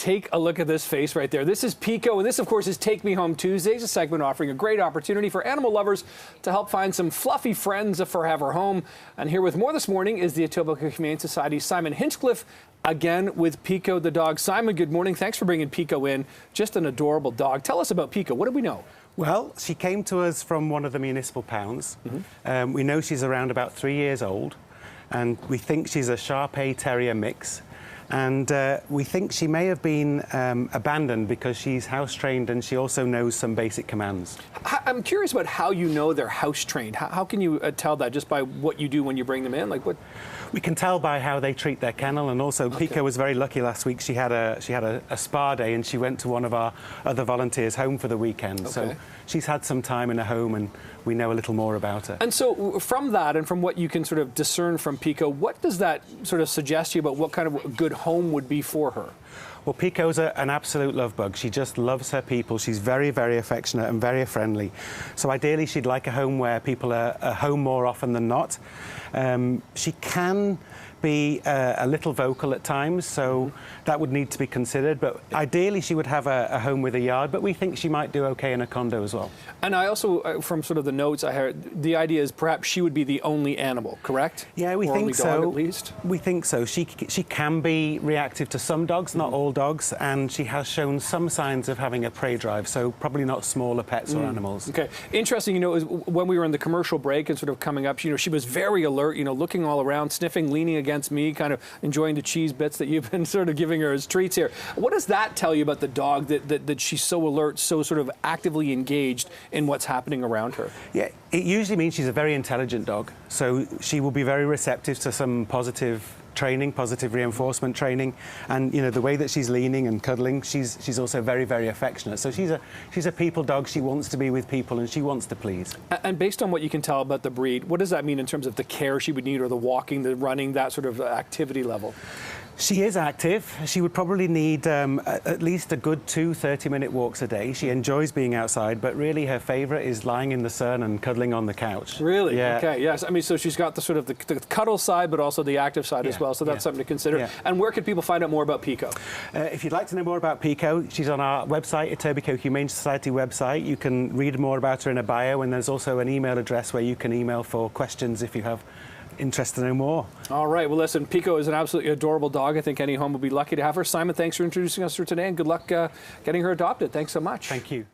take a look at this face right there. This is Pekoe, and this, of course, is Take Me Home Tuesdays, a segment offering a great opportunity for animal lovers to help find some fluffy friends of forever home. And here with more this morning is the Etobicoke Humane Society's Simon Hinchcliffe, again with Pekoe the dog. Simon, good morning. Thanks for bringing Pekoe in. Just an adorable dog. Tell us about Pekoe. What do we know? Well, she came to us from one of the municipal pounds. We know she's around about 3 years old, and we think she's a Shar-Pei Terrier mix. And we think she may have been abandoned because she's house-trained and she also knows some basic commands. I'm curious about how you know they're house-trained. How can you tell that just by what you do when you bring them in? Like what? We can tell by how they treat their kennel, and also Pekoe was very lucky last week. She had a spa day and she went to one of our other volunteers' home for the weekend. So she's had some time in a home and we know a little more about her. And so from that and from what you can sort of discern from Pekoe, what does that sort of suggest to you about what kind of a good home would be for her? Well, Pekoe's an absolute love bug. She just loves her people. She's very, very affectionate and very friendly. So ideally, she'd like a home where people are home more often than not. She can be a little vocal at times, so that would need to be considered. But ideally, she would have a home with a yard, but we think she might do okay in a condo as well. And I also, from sort of the notes I heard, the idea is perhaps she would be the only animal, correct? Yeah, we or think only so. Dog, at least? We think so. She can be reactive to some dogs, not all dogs, and she has shown some signs of having a prey drive, so probably not smaller pets or animals. Okay. Interesting, you know, is when we were in the commercial break and sort of coming up, you know, she was very alert, you know, looking all around, sniffing, leaning against me, kind of enjoying the cheese bits that you've been sort of giving her as treats here. What does that tell you about the dog, that she's so alert, so sort of actively engaged in what's happening around her? Yeah, it usually means she's a very intelligent dog, so she will be very receptive to some positive training, positive reinforcement training, and you know the way that she's leaning and cuddling, she's also very, very affectionate. So she's a people dog. She wants to be with people and she wants to please. And based on what you can tell about the breed, what does that mean in terms of the care she would need, or the walking, the running, that sort of activity level? She is active. She would probably need at least a good 2 30-minute walks a day. She enjoys being outside, but really her favourite is lying in the sun and cuddling on the couch. Really? Yeah. Okay, yes. I mean, so she's got the sort of the cuddle side, but also the active side as well, so that's something to consider. Yeah. And where could people find out more about Pekoe? If you'd like to know more about Pekoe, she's on our website, Etobicoke Humane Society website. You can read more about her in a bio, and there's also an email address where you can email for questions if you have interest to know more. All right. Well, listen, Pekoe is an absolutely adorable dog. I think any home would be lucky to have her. Simon, thanks for introducing us to her today, and good luck getting her adopted. Thanks so much. Thank you.